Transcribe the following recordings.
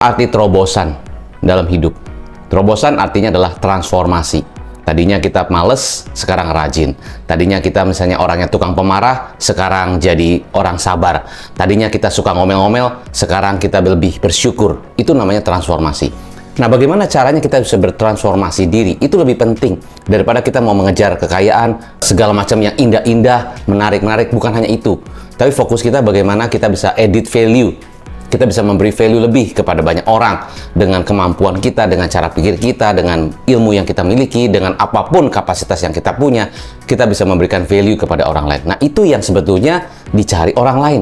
Arti terobosan dalam hidup. Terobosan artinya adalah transformasi. Tadinya kita males, sekarang rajin. Tadinya kita misalnya orangnya tukang pemarah, sekarang jadi orang sabar. Tadinya kita suka ngomel-ngomel, sekarang kita lebih bersyukur. Itu namanya transformasi. Nah, bagaimana caranya kita bisa bertransformasi diri? Itu lebih penting daripada kita mau mengejar kekayaan, segala macam yang indah-indah, menarik-menarik. Bukan hanya itu. Tapi fokus kita bagaimana kita bisa edit value. Kita bisa memberi value lebih kepada banyak orang dengan kemampuan kita, dengan cara pikir kita, dengan ilmu yang kita miliki, dengan apapun kapasitas yang kita punya, kita bisa memberikan value kepada orang lain. Nah, itu yang sebetulnya dicari orang lain.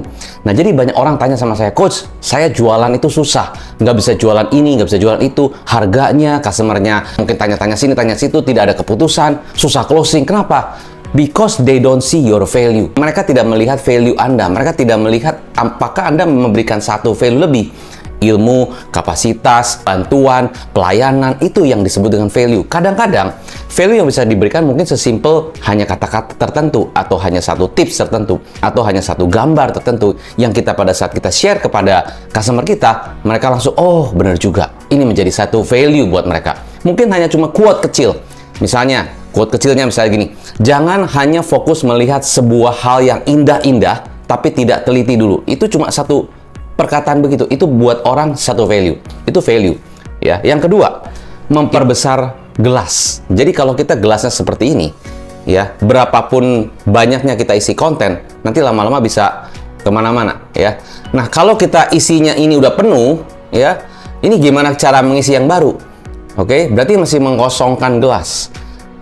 Nah, jadi banyak orang tanya sama saya, Coach, saya jualan itu susah. Nggak bisa jualan ini, nggak bisa jualan itu. Harganya, customer-nya mungkin tanya-tanya sini, tanya situ, tidak ada keputusan, susah closing. Kenapa? Because they don't see your value. Mereka tidak melihat value Anda. Mereka tidak melihat apakah Anda memberikan satu value lebih. Ilmu, kapasitas, bantuan, pelayanan, itu yang disebut dengan value. Kadang-kadang, value yang bisa diberikan mungkin sesimpel hanya kata-kata tertentu, atau hanya satu tips tertentu, atau hanya satu gambar tertentu, yang kita pada saat kita share kepada customer kita, mereka langsung, oh benar juga, ini menjadi satu value buat mereka. Mungkin hanya cuma quote kecil. Misalnya, quote kecilnya misalnya gini, jangan hanya fokus melihat sebuah hal yang indah-indah, tapi tidak teliti dulu. Itu cuma satu perkataan begitu. Itu buat orang satu value. Itu value. Ya. Yang kedua, memperbesar gelas. Jadi kalau kita gelasnya seperti ini, ya, berapapun banyaknya kita isi konten, nanti lama-lama bisa kemana-mana. Ya. Nah, kalau kita isinya ini udah penuh, ya, ini gimana cara mengisi yang baru? Oke, berarti masih mengkosongkan gelas.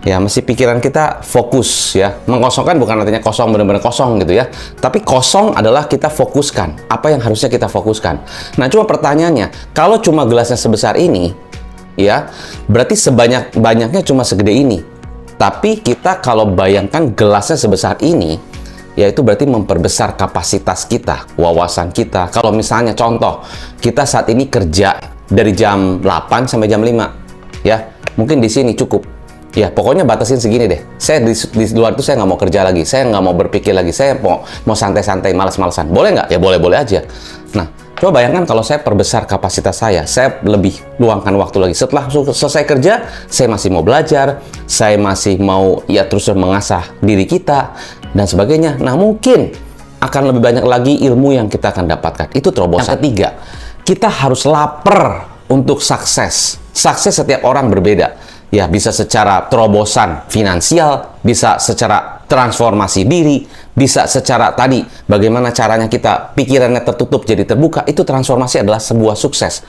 Ya, mesti pikiran kita fokus, ya. Mengkosongkan bukan artinya kosong, benar-benar kosong gitu ya. Tapi kosong adalah kita fokuskan. Apa yang harusnya kita fokuskan. Nah, cuma pertanyaannya, kalau cuma gelasnya sebesar ini, ya, berarti sebanyak-banyaknya cuma segede ini. Tapi kita kalau bayangkan gelasnya sebesar ini, ya itu berarti memperbesar kapasitas kita, wawasan kita. Kalau misalnya contoh, kita saat ini kerja dari jam 8 sampai jam 5. Ya, mungkin di sini cukup. Ya, pokoknya batasin segini deh. Saya di luar itu saya nggak mau kerja lagi. Saya nggak mau berpikir lagi. Saya mau santai-santai, malas-malasan. Boleh nggak? Ya boleh-boleh aja. Nah, coba bayangkan kalau saya perbesar kapasitas saya lebih luangkan waktu lagi. Setelah selesai kerja, saya masih mau belajar. Saya masih mau ya terus mengasah diri kita dan sebagainya. Nah, mungkin akan lebih banyak lagi ilmu yang kita akan dapatkan. Itu terobosan. Yang ketiga, kita harus lapar untuk sukses. Sukses setiap orang berbeda. Ya, bisa secara terobosan finansial, bisa secara transformasi diri, bisa secara tadi bagaimana caranya kita pikirannya tertutup jadi terbuka. Itu transformasi adalah sebuah sukses.